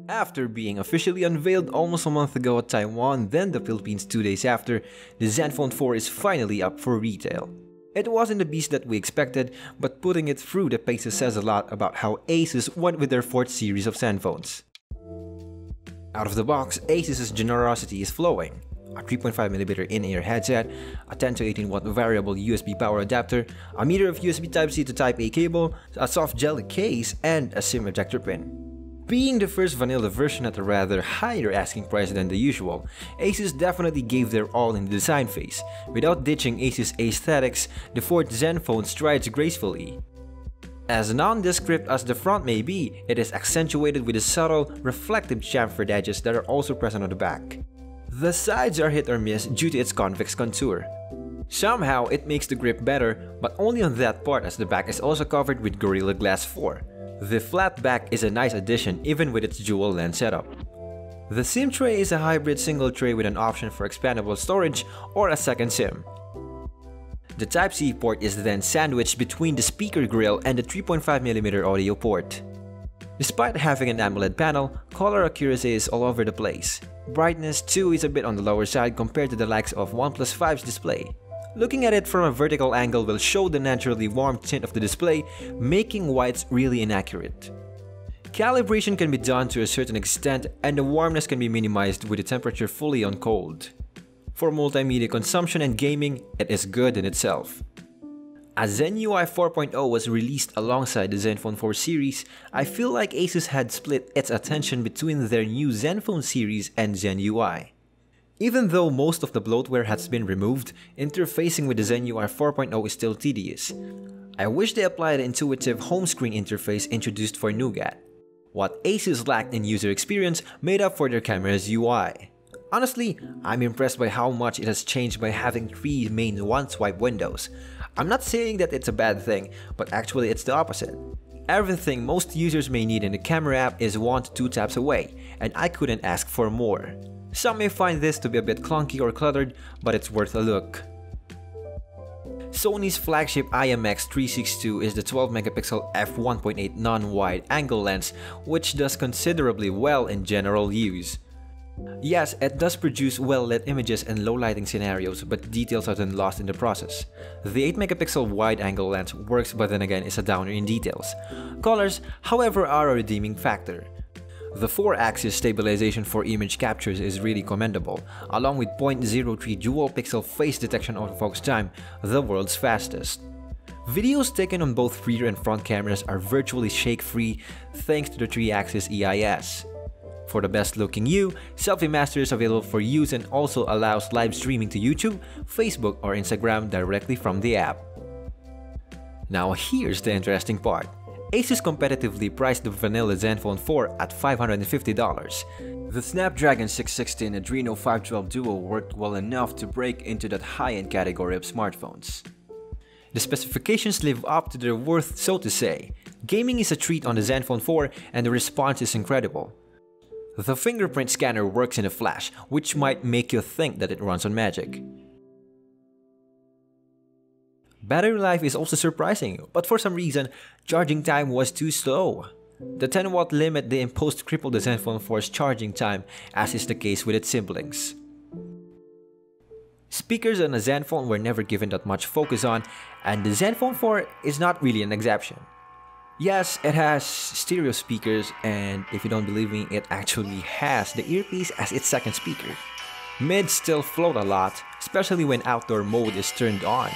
After being officially unveiled almost a month ago at Taiwan, then the Philippines 2 days after, the Zenfone 4 is finally up for retail. It wasn't the beast that we expected, but putting it through the paces says a lot about how ASUS went with their 4th series of Zenphones. Out of the box, ASUS's generosity is flowing. A 3.5mm in-ear headset, a 10 to 18 watt variable USB power adapter, a meter of USB Type-C to Type-A cable, a soft jelly case, and a SIM ejector pin. Being the first vanilla version at a rather higher asking price than the usual, ASUS definitely gave their all in the design phase. Without ditching ASUS aesthetics, the 4th Zenfone strides gracefully. As nondescript as the front may be, it is accentuated with the subtle, reflective chamfered edges that are also present on the back. The sides are hit or miss due to its convex contour. Somehow, it makes the grip better, but only on that part as the back is also covered with Gorilla Glass 4. The flat back is a nice addition even with its dual lens setup. The SIM tray is a hybrid single tray with an option for expandable storage or a second SIM. The Type-C port is then sandwiched between the speaker grill and the 3.5mm audio port. Despite having an AMOLED panel, color accuracy is all over the place. Brightness too is a bit on the lower side compared to the likes of OnePlus 5's display. Looking at it from a vertical angle will show the naturally warm tint of the display, making whites really inaccurate. Calibration can be done to a certain extent and the warmness can be minimized with the temperature fully on cold. For multimedia consumption and gaming, it is good in itself. As Zen UI 4.0 was released alongside the Zenfone 4 series, I feel like ASUS had split its attention between their new Zenfone series and Zen UI. Even though most of the bloatware has been removed, interfacing with the Zen UI 4.0 is still tedious. I wish they applied the intuitive home screen interface introduced for Nougat. What ASUS lacked in user experience made up for their camera's UI. Honestly, I'm impressed by how much it has changed by having 3 main one-swipe windows. I'm not saying that it's a bad thing, but actually it's the opposite. Everything most users may need in the camera app is 1 to 2 taps away, and I couldn't ask for more. Some may find this to be a bit clunky or cluttered, but it's worth a look. Sony's flagship IMX362 is the 12MP f1.8 non-wide angle lens, which does considerably well in general use. Yes, it does produce well-lit images in low lighting scenarios, but details are then lost in the process. The 8MP wide-angle lens works, but then again is a downer in details. Colors, however, are a redeeming factor. The 4-axis stabilization for image captures is really commendable, along with 0.03 dual-pixel face detection autofocus time, the world's fastest. Videos taken on both rear and front cameras are virtually shake-free thanks to the 3-axis EIS. For the best looking you, Selfie Master is available for use and also allows live streaming to YouTube, Facebook, or Instagram directly from the app. Now here's the interesting part. ASUS competitively priced the vanilla Zenfone 4 at $550. The Snapdragon 660 and Adreno 512 Duo worked well enough to break into that high-end category of smartphones. The specifications live up to their worth, so to say. Gaming is a treat on the Zenfone 4 and the response is incredible. The fingerprint scanner works in a flash, which might make you think that it runs on magic. Battery life is also surprising, but for some reason, charging time was too slow. The 10-watt limit they imposed crippled the Zenfone 4's charging time, as is the case with its siblings. Speakers on the Zenfone were never given that much focus on, and the Zenfone 4 is not really an exception. Yes, it has stereo speakers, and if you don't believe me, it actually has the earpiece as its second speaker. Mids still float a lot, especially when outdoor mode is turned on.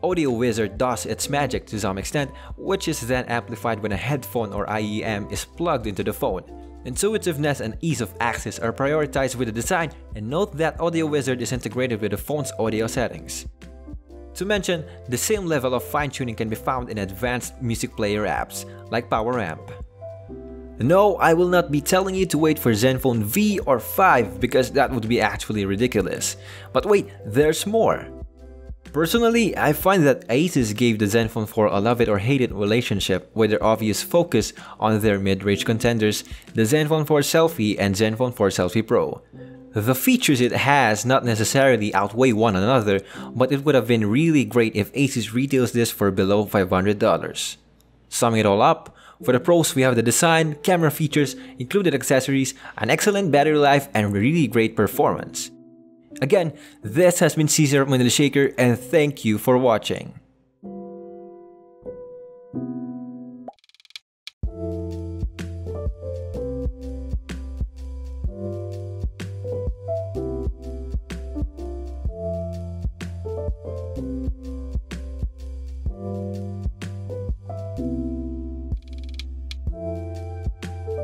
Audio Wizard does its magic to some extent, which is then amplified when a headphone or IEM is plugged into the phone. Intuitiveness and ease of access are prioritized with the design, and note that Audio Wizard is integrated with the phone's audio settings. To mention, the same level of fine-tuning can be found in advanced music player apps like PowerAmp. No, I will not be telling you to wait for Zenfone V or 5 because that would be actually ridiculous. But wait, there's more! Personally, I find that ASUS gave the Zenfone 4 a love it or hate it relationship with their obvious focus on their mid-range contenders, the Zenfone 4 Selfie and Zenfone 4 Selfie Pro. The features it has not necessarily outweigh one another, but it would have been really great if ASUS retails this for below $500. Summing it all up, for the pros we have the design, camera features, included accessories, an excellent battery life, and really great performance. Again, this has been Caesar Manila Shaker, and thank you for watching.